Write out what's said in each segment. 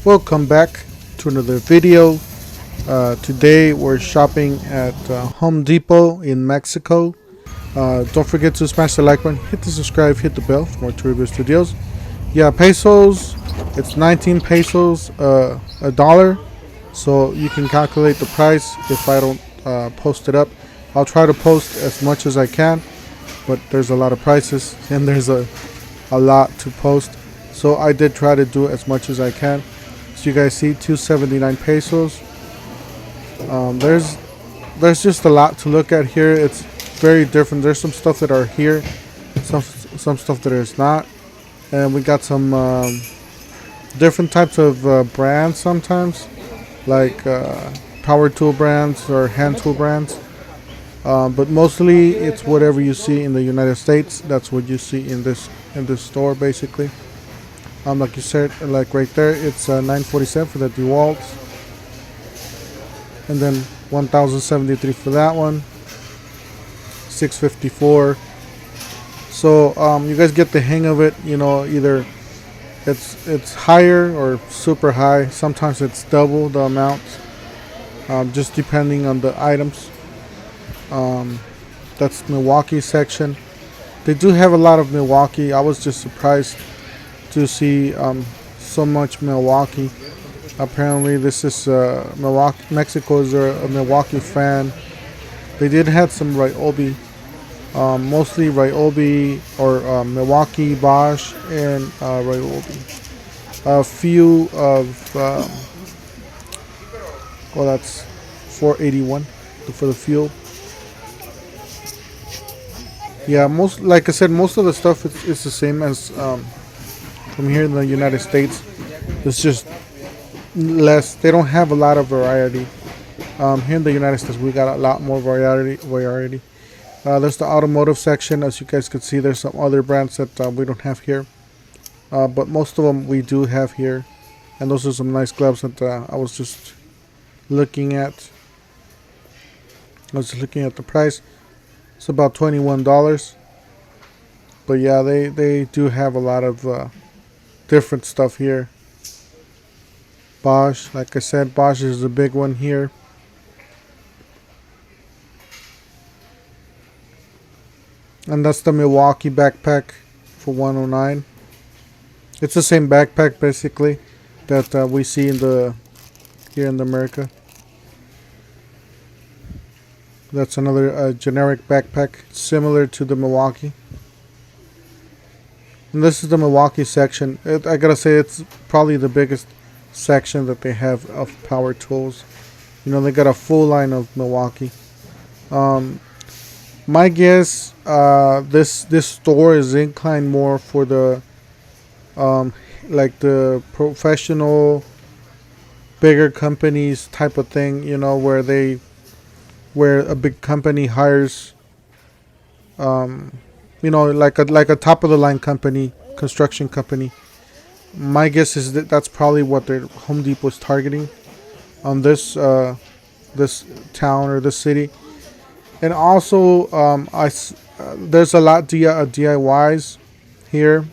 Welcome back to another video. Today we're shopping at Home Depot in Mexico. Don't forget to smash the like button, hit the subscribe, hit the bell for more Toribio videos. Yeah, pesos. It's 19 pesos a dollar. So you can calculate the price if I don't post it up. I'll try to post as much as I can, but there's a lot of prices and there's a lot to post. So I did try to do as much as I can. So you guys see 279 pesos. There's just a lot to look at here. It's very different. There's some stuff that are here, some stuff that is not, and we got some different types of brands sometimes, like power tool brands or hand tool brands. But mostly it's whatever you see in the United States. That's what you see in this store basically. Like you said, like right there, it's $9.47 for the DeWalt, and then $1,073 for that one, $654. So you guys get the hang of it. You know, either it's higher or super high. Sometimes it's double the amount, just depending on the items. That's Milwaukee section. They do have a lot of Milwaukee. I was just surprised to see so much Milwaukee. Apparently this is Milwaukee. Mexico is a Milwaukee fan. They did have some Ryobi, mostly Ryobi or Milwaukee, Bosch, and Ryobi. A few of well, that's $4.81 for the fuel. Yeah, like I said, most of the stuff is the same as from here in the United States. It's just less. They don't have a lot of variety. Here in the United States, we got a lot more variety. There's the automotive section. As you guys can see, there's some other brands that we don't have here, but most of them we do have here. And those are some nice gloves that I was just looking at. I was just looking at the price. It's about $21. But yeah, they do have a lot of different stuff here. Bosch, like I said, Bosch is a big one here. And that's the Milwaukee backpack for $109. It's the same backpack basically that we see here in America. That's another generic backpack similar to the Milwaukee. And this is the Milwaukee section. I gotta say, it's probably the biggest section that they have of power tools. You know, they got a full line of Milwaukee. My guess, this store is inclined more for the like the professional, bigger companies type of thing. You know, where a big company hires, you know, like a top of the line company, construction company. My guess is that that's probably what their Home Depot is targeting on this this town or this city. And also, there's a lot of DIYs here.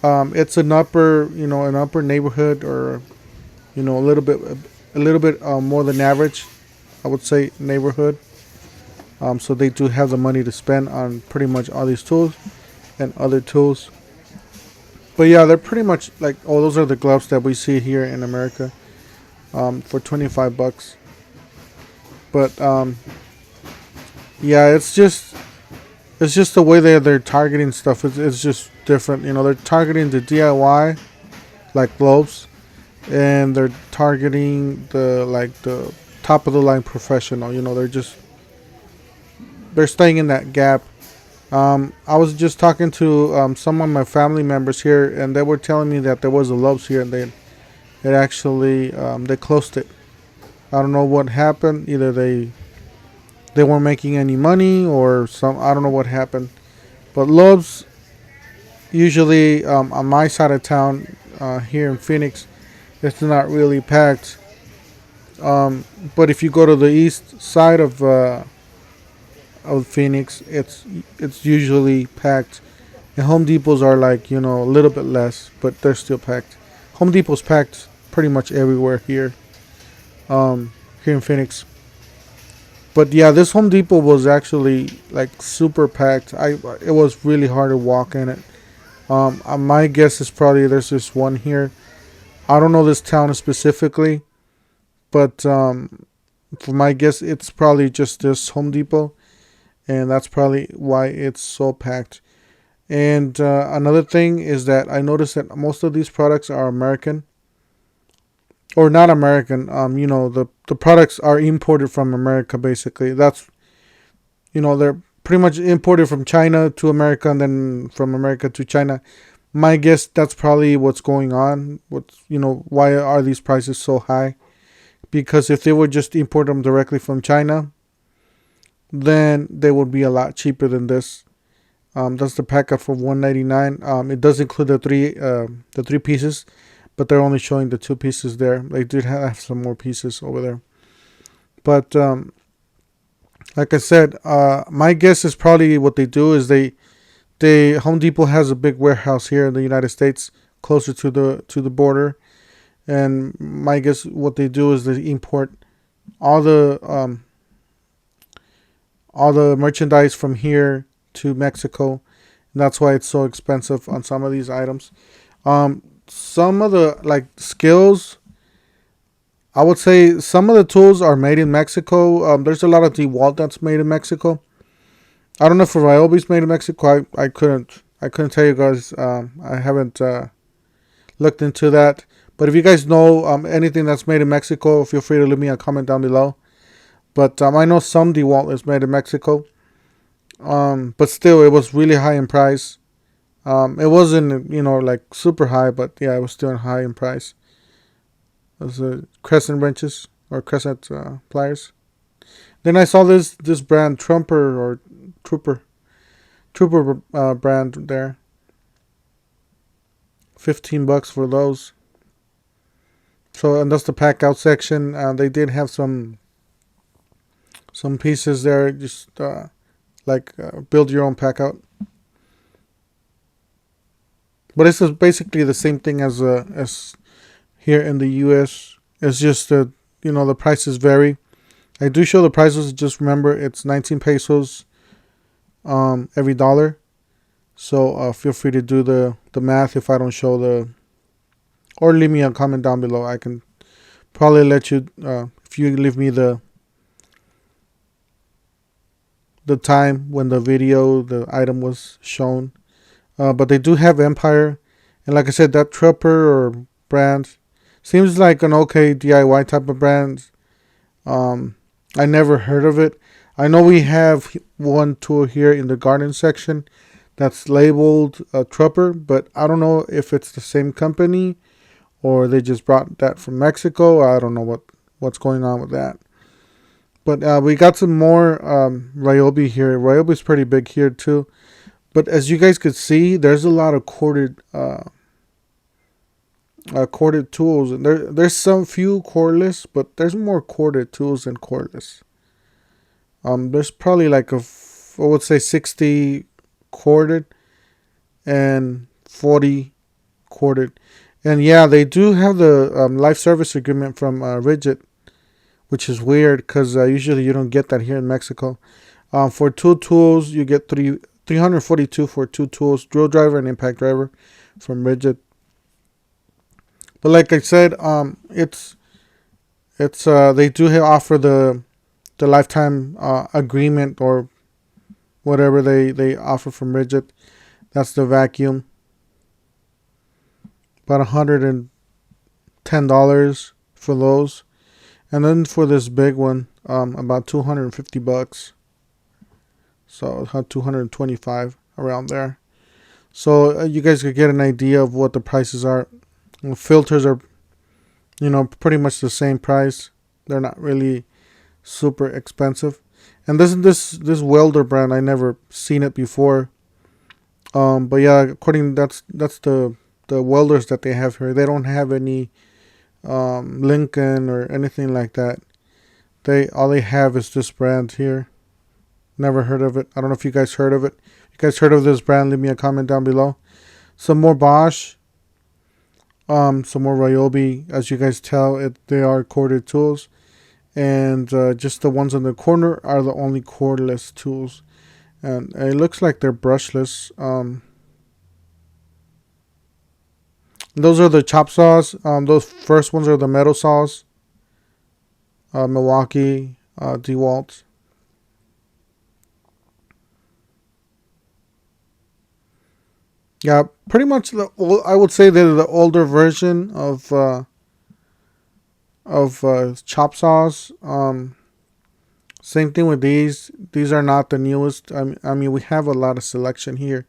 It's an upper neighborhood, or you know, a little bit more than average, I would say, neighborhood. So they do have the money to spend on pretty much all these tools and other tools. But yeah, they're pretty much like, oh, those are the gloves that we see here in America for $25. But yeah, it's just the way they're targeting stuff. It's just different. You know, they're targeting the DIY, like gloves, and they're targeting the top of the line professional. You know, they're staying in that gap. I was just talking to some of my family members here, and they were telling me that there was a Lowe's here, and they closed it. I don't know what happened. Either they weren't making any money, or I don't know what happened. But Lowe's usually on my side of town here in Phoenix, it's not really packed. But if you go to the east side of Phoenix, it's usually packed. And Home Depots are like, you know, a little bit less, but they're still packed. Home Depot's packed pretty much everywhere here, here in Phoenix. But yeah, this Home Depot was actually like super packed. It was really hard to walk in it. My guess is probably there's this one here. I don't know this town specifically, but for my guess, it's probably just this Home Depot, and that's probably why it's so packed. And another thing is that I noticed that most of these products are American, or not American. The products are imported from America. Basically, that's they're pretty much imported from China to America, and then from America to China. My guess that's probably what's going on. Why are these prices so high? Because if they would just import them directly from China, then they would be a lot cheaper than this. That's the Packout for $199. It does include the three pieces, but they're only showing the two pieces there. They did have some more pieces over there, but like I said, my guess is probably what they do is they Home Depot has a big warehouse here in the United States, closer to the border, and my guess what they do is they import all the merchandise from here to Mexico, and that's why it's so expensive on some of these items. Some of the skills, I would say some of the tools are made in Mexico. There's a lot of DeWalt that's made in Mexico. I don't know if Ryobi's made in Mexico. I couldn't tell you guys. I haven't looked into that. But if you guys know anything that's made in Mexico, feel free to leave me a comment down below. But I know some DeWalt is made in Mexico. But still, it was really high in price. It wasn't super high, but yeah, it was still high in price. Those crescent wrenches or crescent pliers. Then I saw this brand Trooper brand there. $15 for those. So, and that's the Packout section. They did have some pieces there, just build your own Packout. But it's basically the same thing as here in the U.S. It's just that the prices vary. I do show the prices. Just remember, it's 19 pesos every dollar. So feel free to do the math if I don't show or leave me a comment down below. I can probably let you, if you leave me the time when the item was shown. But they do have Empire. And like I said, that Trooper or brand seems like an okay DIY type of brand. I never heard of it. I know we have one tool here in the garden section that's labeled Trooper, but I don't know if it's the same company or they just brought that from Mexico. I don't know what's going on with that. But we got some more Ryobi here. Ryobi's pretty big here too. But as you guys could see, there's a lot of corded tools, and there's some few cordless, but there's more corded tools than cordless. There's probably I would say 60 corded and 40 corded. And yeah, they do have the life service agreement from Rigid, which is weird because usually you don't get that here in Mexico. For two tools, you get 342 for two tools, drill driver and impact driver from Rigid. But like I said, it's they do offer the lifetime agreement or whatever they offer from Rigid. That's the vacuum. About $110 for those. And then for this big one, about $250. So $225 around there. So you guys could get an idea of what the prices are. Filters are, pretty much the same price. They're not really super expensive. And this welder brand, I never seen it before. But yeah, according that's the welders that they have here. They don't have any Lincoln or anything like that. All they have is this brand here. Never heard of it. I don't know if you guys heard of it. If you guys heard of this brand, leave me a comment down below. Some more Bosch. Some more Ryobi. As you guys tell, they are corded tools, and just the ones in the corner are the only cordless tools. And it looks like they're brushless. Those are the chop saws. Those first ones are the metal saws. Milwaukee, DeWalt. Yeah, pretty much I would say they're the older version of chop saws. Same thing with these. These are not the newest. I mean, we have a lot of selection here.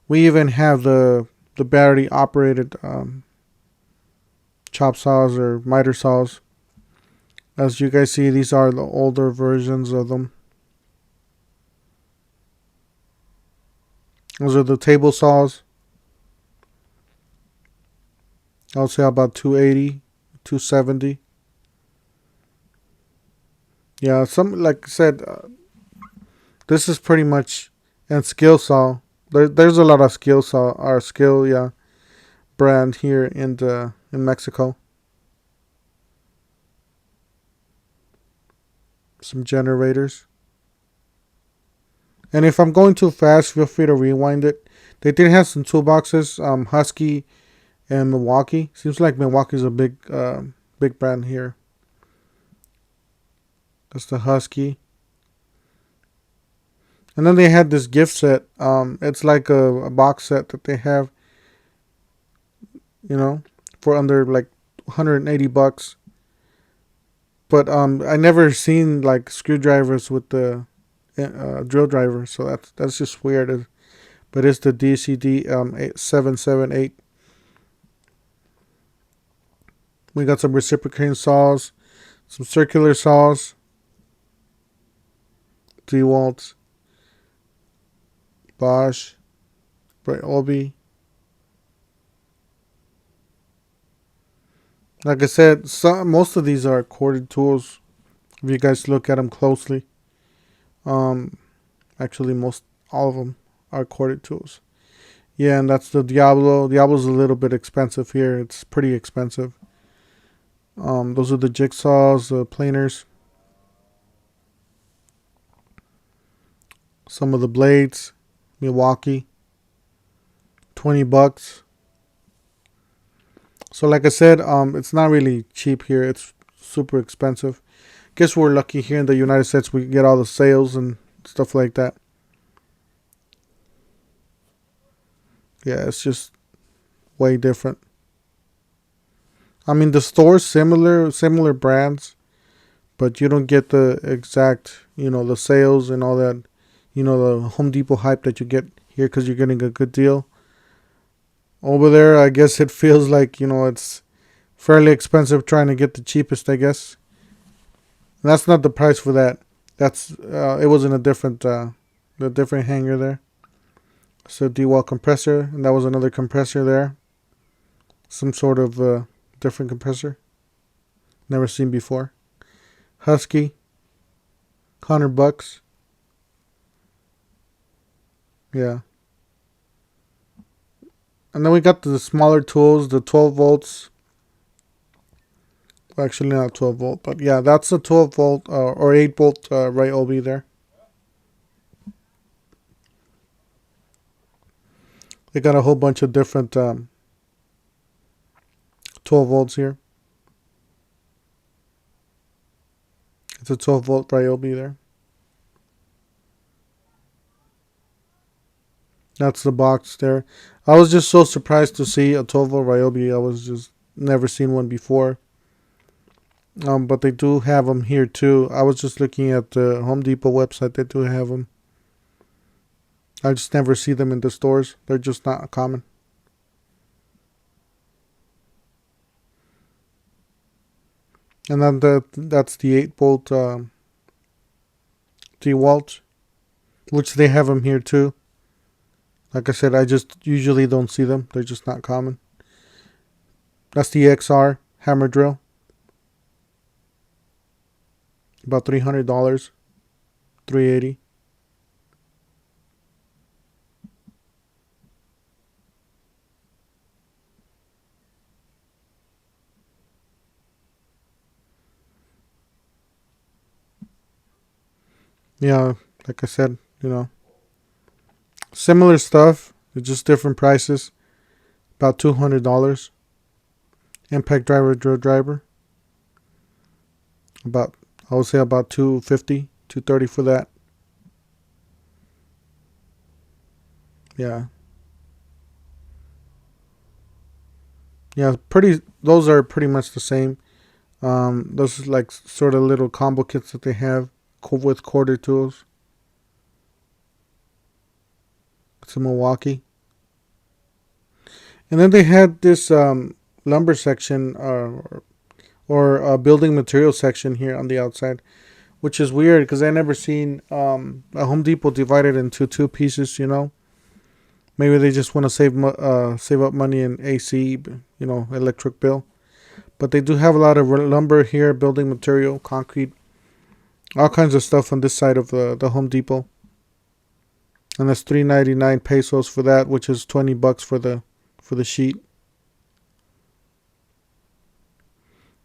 We even have the battery operated chop saws or miter saws. As you guys see, these are the older versions of them. Those are the table saws. I'll say about 280, 270. Yeah, some like I said, this is pretty much and skill saw. There's a lot of skill saw or skill brand here in Mexico. Some generators. And if I'm going too fast, feel free to rewind it. They did have some toolboxes, Husky and Milwaukee. Seems like Milwaukee's a big brand here. That's the Husky. And then they had this gift set. It's like a box set that they have, for under like $180. But I never seen like screwdrivers with the drill driver, so that's just weird. But it's the DCD 778. We got some reciprocating saws, some circular saws, DeWalt, Bosch, Ryobi. Like I said, most of these are corded tools. If you guys look at them closely, actually all of them are corded tools. Yeah, and that's the Diablo. Diablo's a little bit expensive here. It's pretty expensive. Those are the jigsaws, the planers. Some of the blades, Milwaukee, $20. So like I said, it's not really cheap here. It's super expensive. Guess we're lucky here in the United States. We get all the sales and stuff like that. Yeah, it's just way different. I mean, the store's similar brands, but you don't get the exact, the sales and all that, the Home Depot hype that you get here because you're getting a good deal. Over there, I guess it feels like, it's fairly expensive trying to get the cheapest, I guess. And that's not the price for that. It was in a different hanger there. So DeWalt compressor, and that was another compressor there. Some sort of different compressor. Never seen before. Husky, $100. Yeah. And then we got the smaller tools, the 12 volts. Well, actually, not 12 volt, but yeah, that's a 12 volt or 8 volt Ryobi there. They got a whole bunch of different 12 volts here. It's a 12 volt Ryobi there. That's the box there. I was just so surprised to see a 12 volt Ryobi. I was just never seen one before. But they do have them here too. I was just looking at the Home Depot website. They do have them. I just never see them in the stores. They're just not common. And then that's the 8 volt DeWalt, which they have them here too. Like I said, I just usually don't see them. They're just not common. That's the XR hammer drill. About $300, $380. Yeah, like I said, similar stuff, it's just different prices. About $200. Impact driver, drill driver. I would say about 250, 230 for that. Yeah. Yeah, those are pretty much the same. Those are like sort of little combo kits that they have with quarter tools. It's a Milwaukee. And then they had this lumber section or building material section here on the outside, which is weird because I never seen a Home Depot divided into two pieces. Maybe they just want to save up money in AC, electric bill. But they do have a lot of lumber here, building material, concrete, all kinds of stuff on this side of the Home Depot. And that's 399 pesos for that, which is $20 for the sheet.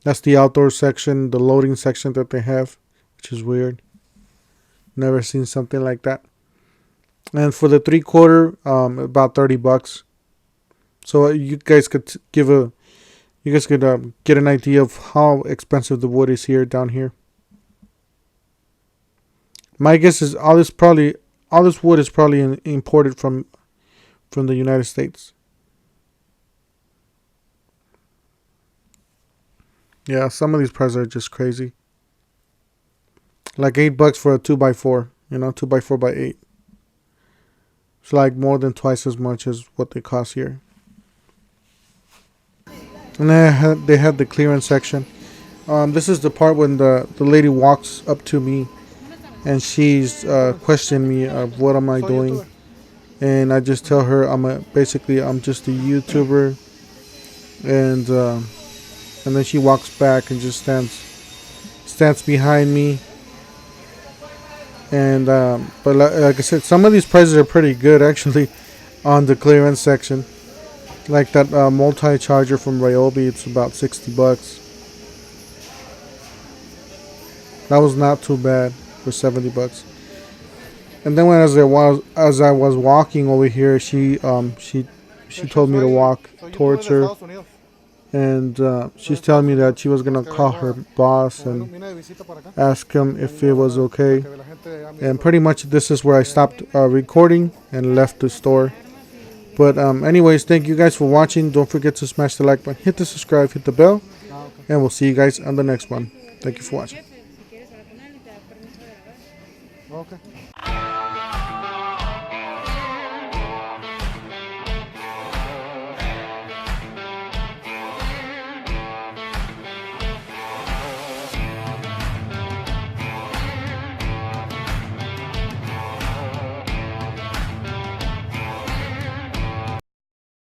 That's the outdoor section, the loading section that they have, which is weird. Never seen something like that. And for the 3/4, about $30. So you guys could get an idea of how expensive the wood is down here. My guess is all this wood is probably imported from the United States. Yeah, some of these prices are just crazy. Like $8 for a 2x4, 2x4x8. It's like more than twice as much as what they cost here. And they had the clearance section. This is the part when the lady walks up to me and she's questioning me of what am I doing, and I just tell her I'm just a YouTuber, and then she walks back and just stands behind me. And but like I said, some of these prices are pretty good actually on the clearance section. Like that multi-charger from Ryobi, it's about $60. That was not too bad for $70. And then as I was walking over here, she told me to walk towards her, and she's telling me that she was gonna call her boss and ask him if it was okay. And pretty much this is where I stopped recording and left the store. But anyways, thank you guys for watching. Don't forget to smash the like button, hit the subscribe, hit the bell, and we'll see you guys on the next one. Thank you for watching. Okay.